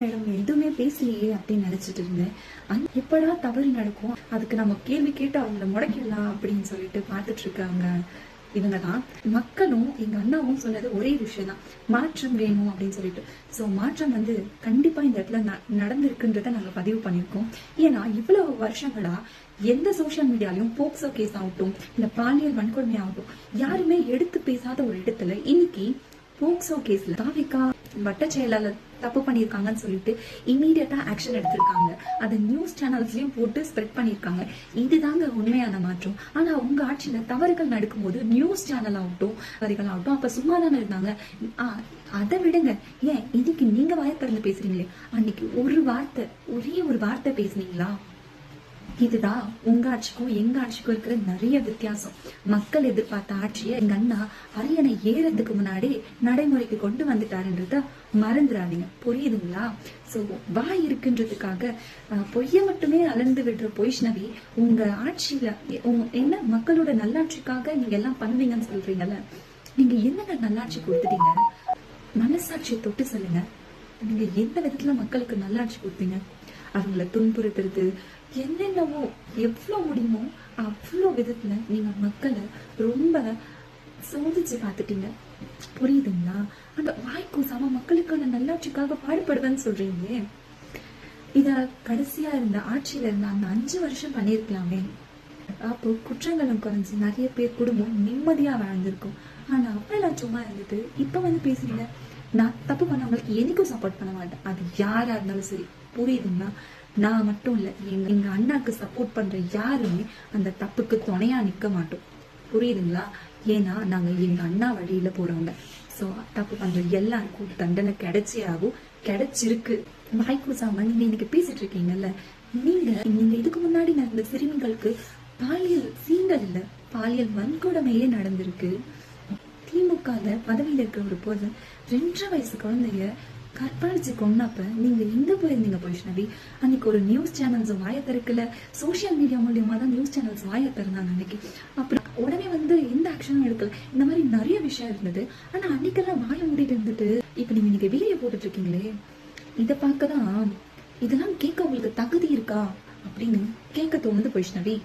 Madam எதுவுமே பேசலையே அப்படின்னு நினைச்சிட்டு இருந்தேன். எப்படா தவறு நடக்கும், அதுக்கு நம்ம கேள்வி கேட்டு அவங்கள முடக்கிடலாம் அப்படின்னு சொல்லிட்டு பார்த்துட்டு இருக்காங்க. இவங்கதான் மக்களும் எங்க அண்ணாவும் சொன்னது ஒரே விஷயம் தான், மாற்றம் வேணும் அப்படின்னு சொல்லிட்டு. சோ மாற்றம் கண்டிப்பா இந்த இடத்துல நடந்திருக்குன்றத நாங்க பதிவு பண்ணிருக்கோம். ஏன்னா இவ்வளவு வருஷங்களா எந்த சோசியல் மீடியாலையும் போக்சோ கேஸ் ஆகட்டும் இல்ல பாலியல் வன்கொடுமை ஆகட்டும் யாருமே எடுத்து பேசாத ஒரு இடத்துல இன்னைக்கு போக்சோ கேஸ்ல தாவிகா வட்ட செயலாளர் தப்பு பண்ணிருக்காங்கன்னு சொல்லிட்டு இமீடியட்டா ஆக்ஷன் எடுத்திருக்காங்க. அதை நியூஸ் சேனல்ஸ்லயும் போட்டு ஸ்ப்ரெட் பண்ணிருக்காங்க. இதுதாங்க உண்மையான மாற்றம். ஆனா உங்க ஆட்சியில தவறுகள் நடக்கும்போது நியூஸ் சேனல் ஆகட்டும் வரிகள் ஆகட்டும் அப்ப சும்மா தானே இருந்தாங்க. அதை விடுங்க, ஏன் இன்னைக்கு நீங்க வாய்ப்பிறந்து பேசுறீங்களே, அன்னைக்கு ஒரே ஒரு வார்த்தை பேசுனீங்களா? இதுதான் உங்க ஆட்சிக்கும் எங்க ஆட்சிக்கும் இருக்கிற நிறைய வித்தியாசம். மக்கள் எதிர்பார்த்த ஆட்சியை எங்க அண்ணா அரியணை ஏறதுக்கு முன்னாடி நடைமுறைக்கு கொண்டு வந்துட்டாருன்றத மறந்துடாதீங்க, புரியுதுங்களா? சோ வாய் இருக்குன்றதுக்காக பொய்ய மட்டுமே அளந்து விடுற பொய்ஷ்ணவி உங்க ஆட்சியில என்ன மக்களோட நல்லாட்சிக்காக நீங்க எல்லாம் பண்ணுவீங்கன்னு சொல்றீங்கல்ல, நீங்க என்னங்க நல்லாட்சி கொடுத்துட்டீங்க? மனசாட்சியை தொட்டு சொல்லுங்க, நீங்க எந்த விதத்துல மக்களுக்கு நல்லாட்சி கொடுத்தீங்க? அவங்கள துன்புறுத்துறது என்னென்னவோ எவ்வளவு முடியுமோ அவ்வளவு விதத்துல நீங்க மக்களை ரொம்ப சோதிச்சு பார்த்துட்டீங்க, புரியுதுங்களா? அந்த வாய்க்கூசாம மக்களுக்கான நல்லாட்சிக்காக பாடுபடுவேன்னு சொல்றீங்களே, இத கடைசியா இருந்த ஆட்சியில இருந்த அந்த 5 வருஷம் பண்ணிருக்கலாமே. அப்போ குற்றங்களும் குறைஞ்சு நிறைய பேர் குடும்பம் நிம்மதியா வாழ்ந்திருக்கும். ஆனா அப்பெல்லாம் சும்மா இருந்துட்டு இப்ப பேசுறீங்க. நான் தப்பு பண்ணவங்களுக்கு என்னைக்கும் சப்போர்ட் பண்ண மாட்டேன், அது யாரா இருந்தாலும் சரி, புரியுதுங்களா? நான் மட்டும் இல்ல, எங்க அண்ணாக்கு சப்போர்ட் பண்ற யாருமே அந்த தப்புக்கு துணையா நிக்க மாட்டோம், புரியுதுங்களா? ஏன்னா நாங்க எங்க அண்ணா வழியில போறவங்க. சோ தப்பு பண்ற எல்லாருக்கும் தண்டனை கிடைச்சே ஆகும், கிடைச்சிருக்கு. வாய்க்கூசாம நீங்க இன்னைக்கு பேசிட்டு இருக்கீங்கல்ல, நீங்க இதுக்கு முன்னாடி நடந்த சிறுமிகளுக்கு பாலியல் சீண்டல் இல்ல, பாலியல் வன்கொடுமையே நடந்திருக்கு. திமுக பதவியில இருக்கிற ஒரு போது 2.5 வயசு குழந்தைய கற்பழிச்சு கொன்னப்ப நீங்க எங்க போயிருந்தீங்க வைஷ்ணவி? அன்னைக்கு ஒரு நியூஸ் சேனல்ஸ் வாய திறக்கல, சோசியல் மீடியா மூலியமா தான் நியூஸ் சேனல்ஸ் வாய திறந்தாங்க அன்னைக்கு. அப்படி உடனே எந்த ஆக்ஷனும் எடுக்கல. இந்த மாதிரி நிறைய விஷயம் இருந்தது. ஆனா அன்னைக்கெல்லாம் வாய மூடிட்டு இருந்துட்டு இப்ப நீங்க வீடியோ போட்டுட்டு இருக்கீங்களே, இத பார்க்கதான் இதெல்லாம் கேட்க உங்களுக்கு தகுதி இருக்கா அப்படின்னு கேட்க தோணுது வைஷ்ணவி.